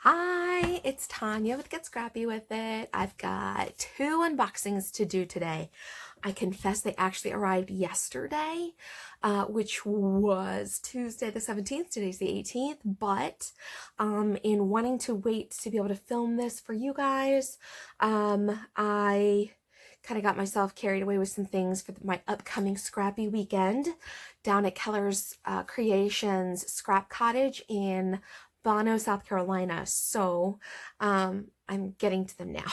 Hi, it's Tanya with Get Scrappy With It. I've got two unboxings to do today. I confess they actually arrived yesterday, which was Tuesday the 17th. Today's the 18th, but in wanting to wait to be able to film this for you guys, I kind of got myself carried away with some things for my upcoming Scrappy weekend down at Keller's Creations Scrap Cottage in Bono, South Carolina. So I'm getting to them now.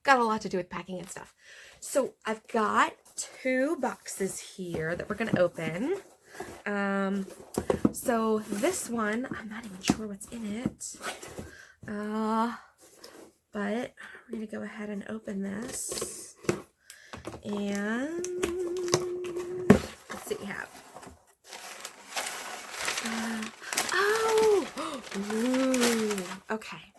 Got a lot to do with packing and stuff. So I've got two boxes here that we're going to open. So this one, I'm not even sure what's in it. But we're going to go ahead and open this. And let's see what we have. Ooh, okay.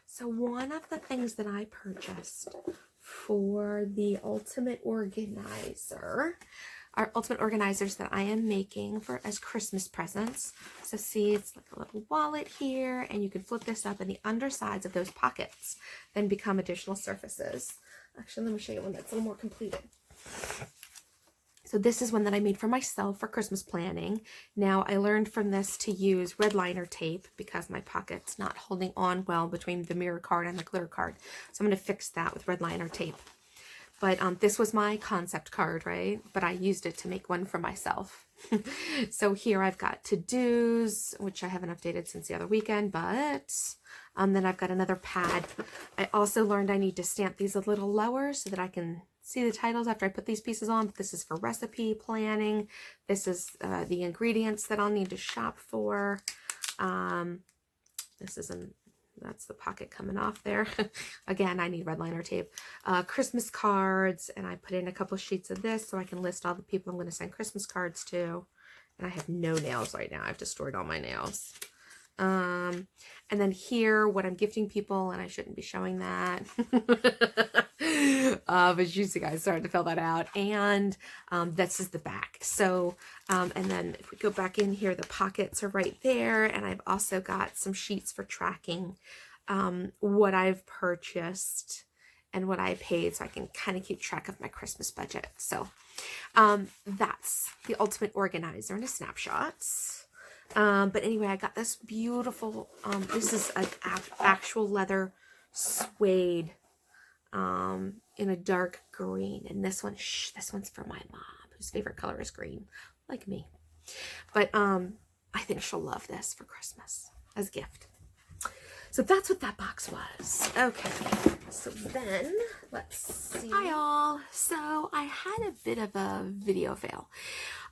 So one of the things that I purchased for the Ultimate Organizer are Ultimate Organizers that I am making for as Christmas presents. So see, it's like a little wallet here, and you can flip this up, and the undersides of those pockets then become additional surfaces. Actually, let me show you one that's a little more completed. So this is one that I made for myself for Christmas planning. Now, I learned from this to use red liner tape because my pocket's not holding on well between the mirror card and the glitter card. So I'm going to fix that with red liner tape. But this was my concept card, right? But I used it to make one for myself. So here I've got to-dos, which I haven't updated since the other weekend, but then I've got another pad. I also learned I need to stamp these a little lower so that I can see the titles after I put these pieces on. This is for recipe planning. This is the ingredients that I'll need to shop for. That's the pocket coming off there. Again, I need red liner tape. Christmas cards, and I put in a couple of sheets of this so I can list all the people I'm going to send Christmas cards to. And I have no nails right now. I've destroyed all my nails. And then here, what I'm gifting people, and I shouldn't be showing that. But you guys started to fill that out. And this is the back. So, and then if we go back in here, the pockets are right there. And I've also got some sheets for tracking what I've purchased and what I paid, so I can kind of keep track of my Christmas budget. So that's the Ultimate Organizer in a snapshot. But anyway, I got this beautiful, this is an actual leather suede, in a dark green. And this one's for my mom, whose favorite color is green, like me. But, I think she'll love this for Christmas as a gift. So that's what that box was. Okay, so then let's see. Hi all. So I had a bit of a video fail.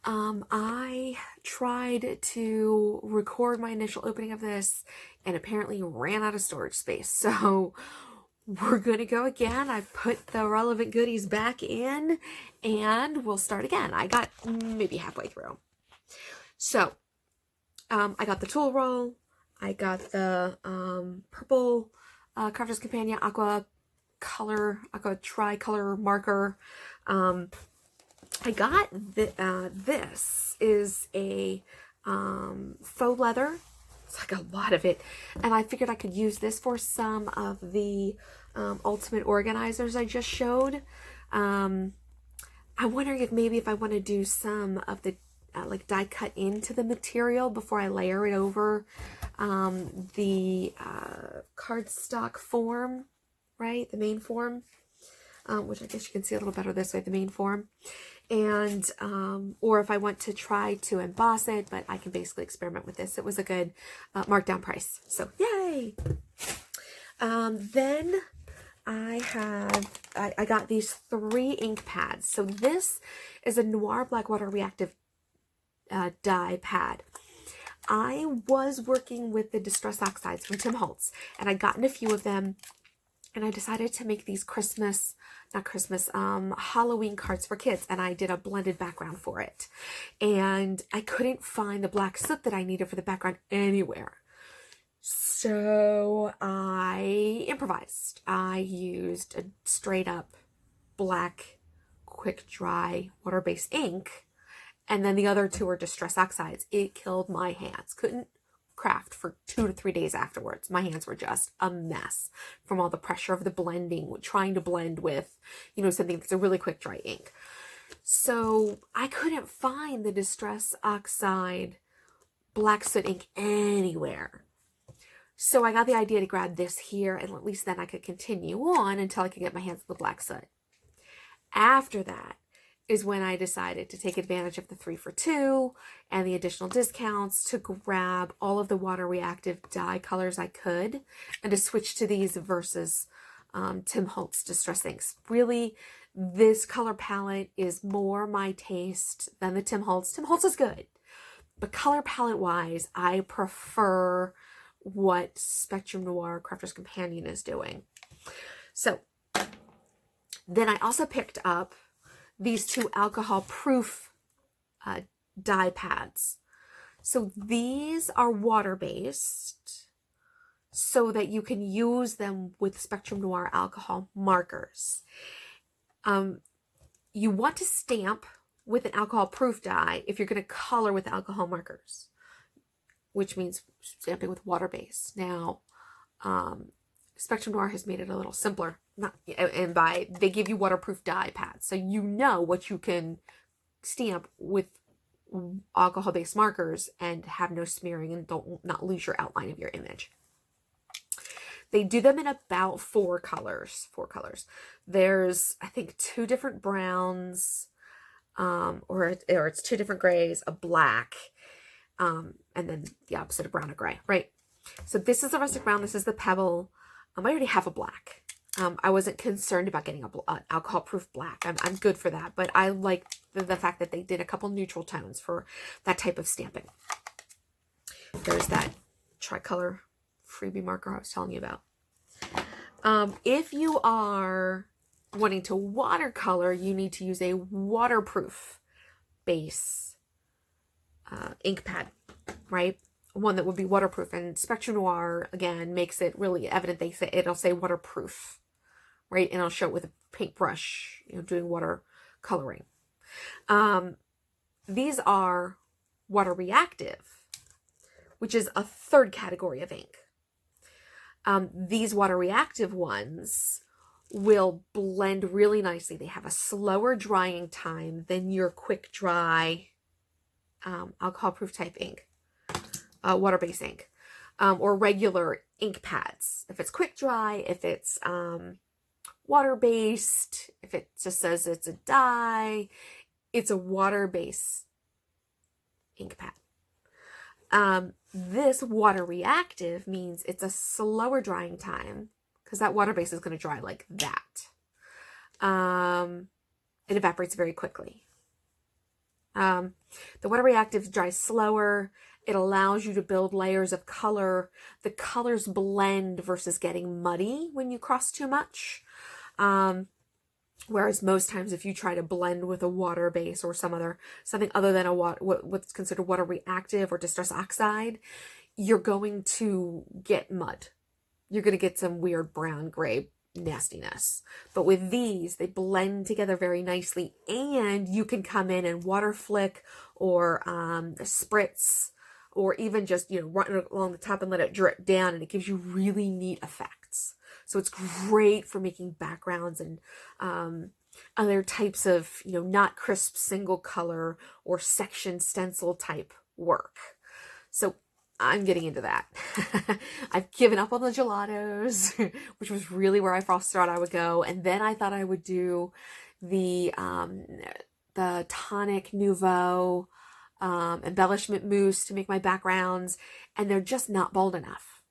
I tried to record my initial opening of this and apparently ran out of storage space. So we're going to go again. I put the relevant goodies back in and we'll start again. I got maybe halfway through. So, I got the tool roll. I got the purple Crafter's Companion Aqua tricolor marker. I got this is a faux leather. It's like a lot of it, and I figured I could use this for some of the Ultimate Organizers I just showed. I'm wondering if I want to do some of the like die cut into the material before I layer it over the cardstock form, right? The main form, which I guess you can see a little better this way, the main form. And, or if I want to try to emboss it, but I can basically experiment with this. It was a good markdown price. So yay! Then I got these 3 ink pads. So this is a Noir Blackwater Reactive dye pad. I was working with the Distress Oxides from Tim Holtz, and I'd gotten a few of them, and I decided to make these Halloween cards for kids, and I did a blended background for it. And I couldn't find the black soot that I needed for the background anywhere. So I improvised. I used a straight up black, quick dry, water-based ink. And then the other 2 are Distress Oxides. It killed my hands. Couldn't craft for 2 to 3 days afterwards. My hands were just a mess from all the pressure of the blending, trying to blend with, you know, something that's a really quick dry ink. So I couldn't find the Distress Oxide black soot ink anywhere. So I got the idea to grab this here, and at least then I could continue on until I could get my hands on the black soot. After that is when I decided to take advantage of the 3 for 2 and the additional discounts to grab all of the water reactive dye colors I could and to switch to these versus Tim Holtz Distress inks. Really, this color palette is more my taste than the Tim Holtz. Tim Holtz is good, but color palette wise, I prefer what Spectrum Noir Crafter's Companion is doing. So then I also picked up these 2 alcohol proof dye pads. So these are water based so that you can use them with Spectrum Noir alcohol markers. You want to stamp with an alcohol proof dye if you're going to color with alcohol markers, which means stamping with water base. Now, Spectrum Noir has made it a little simpler. They give you waterproof dye pads, so you know what you can stamp with alcohol-based markers and have no smearing and not lose your outline of your image. They do them in about 4 colors. There's, I think, 2 different browns, or it's 2 different grays, a black, and then the opposite of brown or gray, right? So this is the rustic brown. This is the pebble. I already have a black. I wasn't concerned about getting an alcohol-proof black. I'm good for that, but I like the fact that they did a couple neutral tones for that type of stamping. There's that tricolor freebie marker I was telling you about. If you are wanting to watercolor, you need to use a waterproof base ink pad, right? One that would be waterproof, and Spectrum Noir again makes it really evident. It'll say waterproof, right? And I'll show it with a paintbrush, you know, doing water coloring. These are water reactive, which is a 3rd category of ink. These water reactive ones will blend really nicely. They have a slower drying time than your quick dry alcohol proof type ink. Water-based ink, or regular ink pads. If it's quick dry, if it's water-based, if it just says it's a dye, it's a water-based ink pad. This water reactive means it's a slower drying time because that water base is going to dry like that. It evaporates very quickly. The water reactive dries slower. It allows you to build layers of color. The colors blend versus getting muddy when you cross too much. Whereas most times if you try to blend with a water base or something other than what's considered water reactive or Distress Oxide, you're going to get mud. You're going to get some weird brown, gray nastiness. But with these, they blend together very nicely, and you can come in and water flick or spritz, or even just, you know, run it along the top and let it drip down, and it gives you really neat effects. So it's great for making backgrounds and other types of, you know, not crisp single color or section stencil type work. So I'm getting into that. I've given up on the gelatos, which was really where I first thought I would go. And then I thought I would do the Tonic Nouveau embellishment mousse to make my backgrounds, and they're just not bold enough.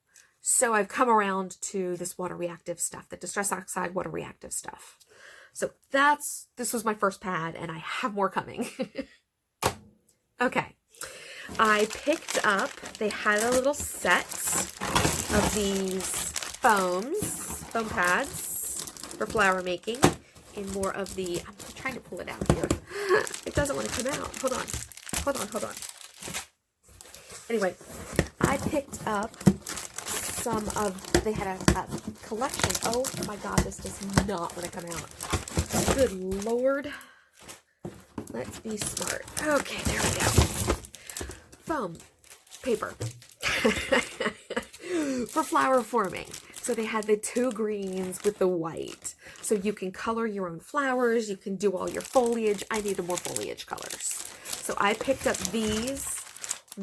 So I've come around to this water reactive stuff, the Distress Oxide water reactive stuff. So this was my first pad, and I have more coming. Okay. I picked up, they had a little set of these foam pads for flower making in more of the, I'm trying to pull it out here. It doesn't want to come out. Hold on. Anyway, I picked up some of, they had a collection. Oh my God, this does not want to come out. Good Lord. Let's be smart. Okay, there we go. Foam paper. for flower forming. So they had the 2 greens with the white. So you can color your own flowers. You can do all your foliage. I needed more foliage colors. So I picked up these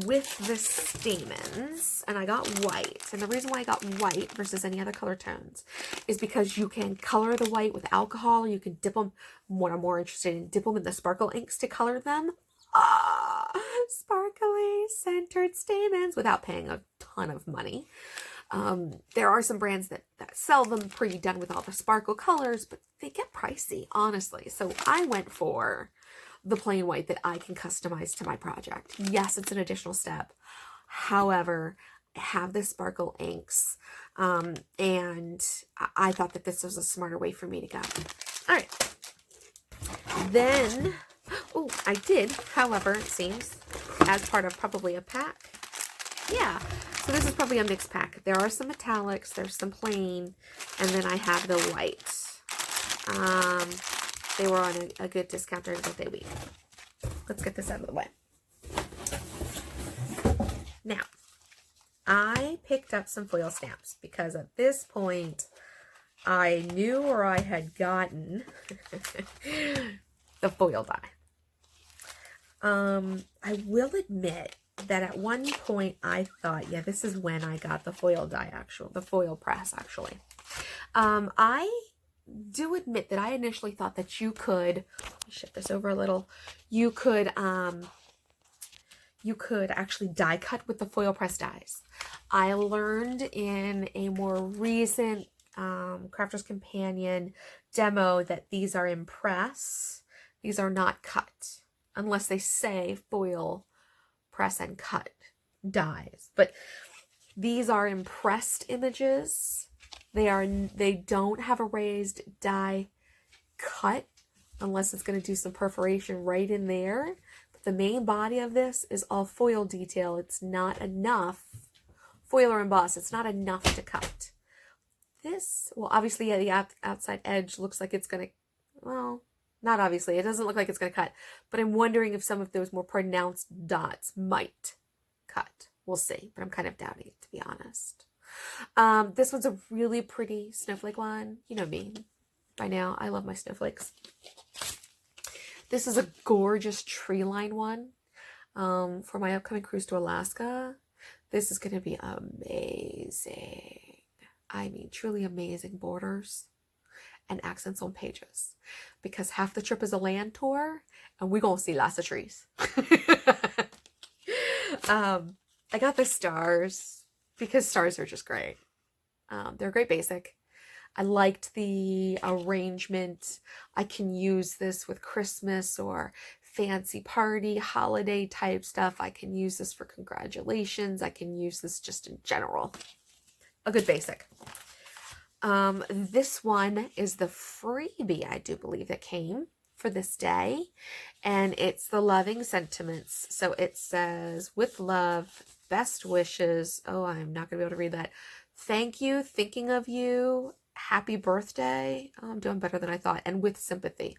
with the stamens, and I got white. And the reason why I got white versus any other color tones is because you can color the white with alcohol. You can dip them, what I'm more interested in, dip them in the sparkle inks to color them. Sparkly centered stamens without paying a ton of money. There are some brands that sell them pre-done with all the sparkle colors, but they get pricey, honestly. So I went for the plain white that I can customize to my project. Yes, it's an additional step. However, I have the sparkle inks, and I thought that this was a smarter way for me to go. All right. Then, oh, I did, however, it seems, as part of probably a pack. Yeah, so this is probably a mixed pack. There are some metallics, there's some plain, and then I have the white. They were on a good discount during birthday week. Let's get this out of the way. Now, I picked up some foil stamps because at this point, I knew or I had gotten the foil die. I will admit that at one point I thought, yeah, this is when I got the foil die, the foil press, actually. I do admit that I initially thought that you could, let me shift this over a little, you could actually die cut with the foil press dies. I learned in a more recent Crafter's Companion demo that these are impress. These are not cut, unless they say foil press and cut dies. But these are impressed images. They don't have a raised die cut unless it's going to do some perforation right in there. But the main body of this is all foil detail. It's not enough, foil or emboss, it's not enough to cut. This, well, obviously, yeah, the outside edge looks like it's going to, well, not obviously, it doesn't look like it's going to cut, but I'm wondering if some of those more pronounced dots might cut. We'll see, but I'm kind of doubting it, to be honest. This one's a really pretty snowflake one. You know me by now. I love my snowflakes. This is a gorgeous tree line one for my upcoming cruise to Alaska. This is going to be amazing. I mean, truly amazing borders and accents on pages, because half the trip is a land tour and we're going to see lots of trees. I got the stars because stars are just great. They're great basic. I liked the arrangement. I can use this with Christmas or fancy party, holiday type stuff. I can use this for congratulations. I can use this just in general. A good basic. This one is the freebie, I do believe, that came for this day. And it's the loving sentiments. So it says, with love, best wishes. Oh, I'm not going to be able to read that. Thank you, thinking of you. Happy birthday. Oh, I'm doing better than I thought. And with sympathy.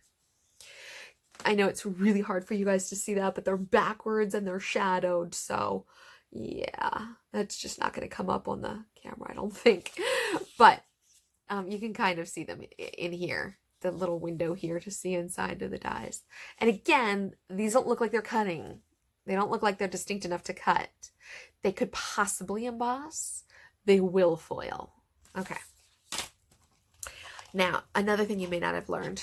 I know it's really hard for you guys to see that, but they're backwards and they're shadowed. So yeah, that's just not going to come up on the camera, I don't think. But you can kind of see them in here. The little window here to see inside of the dies. And again, these don't look like they're cutting. They don't look like they're distinct enough to cut. They could possibly emboss. They will foil. Okay. Now, another thing you may not have learned.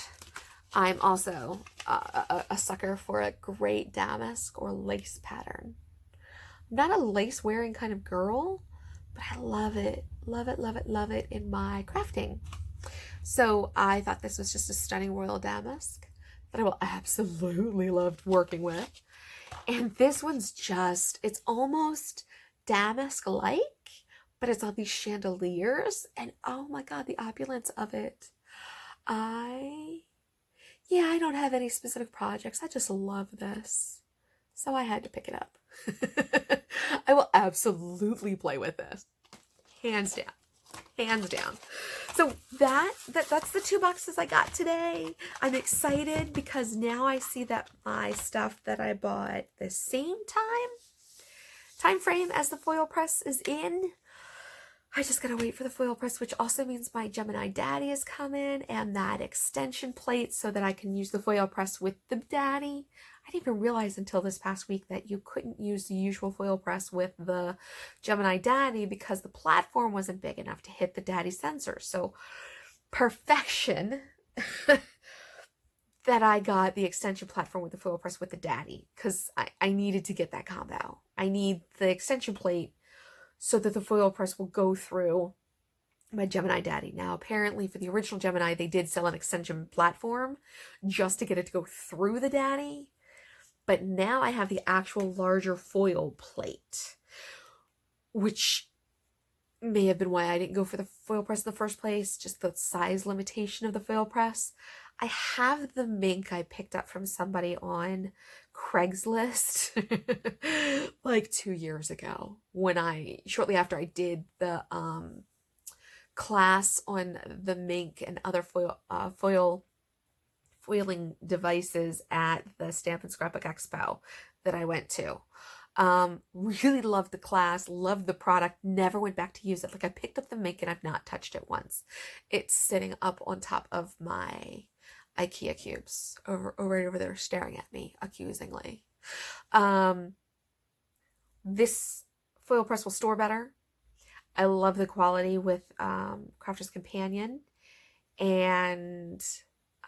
I'm also a sucker for a great damask or lace pattern. I'm not a lace wearing kind of girl, but I love it. Love it, love it, love it in my crafting. So I thought this was just a stunning royal damask that I will absolutely love working with. And this one's just, it's almost damask-like, but it's all these chandeliers. And oh my God, the opulence of it. I don't have any specific projects. I just love this. So I had to pick it up. I will absolutely play with this. Hands down. Hands down. So that's the 2 boxes I got today. I'm excited because now I see that my stuff that I bought the same time time frame as the foil press is in. I just gotta wait for the foil press, which also means my Gemini Daddy is coming, and that extension plate so that I can use the foil press with the Daddy. I didn't even realize until this past week that you couldn't use the usual foil press with the Gemini Daddy because the platform wasn't big enough to hit the Daddy sensor. So perfection that I got the extension platform with the foil press with the Daddy, because I needed to get that combo. I need the extension plate so that the foil press will go through my Gemini Daddy. Now, apparently for the original Gemini, they did sell an extension platform just to get it to go through the Daddy. But now I have the actual larger foil plate, which may have been why I didn't go for the foil press in the first place, just the size limitation of the foil press. I have the mink I picked up from somebody on Craigslist like 2 years ago when shortly after I did the class on the mink and other foiling devices at the Stamp and Scrapbook Expo that I went to. Really loved the class, loved the product, never went back to use it. Like, I picked up the mink and I've not touched it once. It's sitting up on top of my IKEA cubes right over there staring at me accusingly. This foil press will store better. I love the quality with Crafter's Companion, and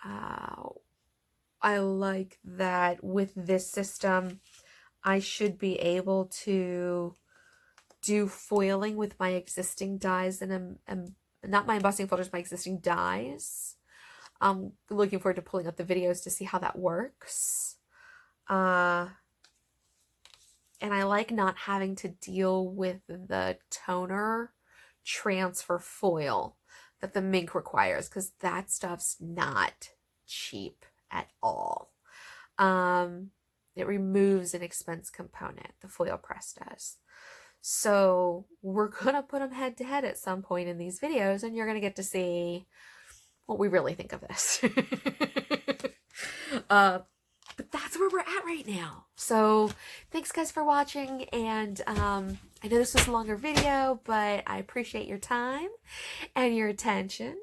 I like that with this system I should be able to do foiling with my existing dies and not my embossing folders, my existing dies. I'm looking forward to pulling up the videos to see how that works. And I like not having to deal with the toner transfer foil that the mink requires, because that stuff's not cheap at all. It removes an expense component, the foil press does. So we're going to put them head to head at some point in these videos, and you're going to get to see what we really think of this. But that's where we're at right now. So thanks guys for watching, and I know this was a longer video, but I appreciate your time and your attention,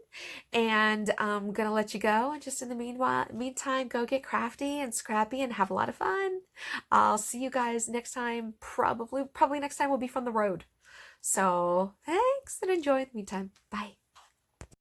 and I'm gonna let you go, and just in the meantime, go get crafty and scrappy and have a lot of fun. I'll see you guys next time. Probably next time will be from the road. So thanks and enjoy. In the meantime, bye.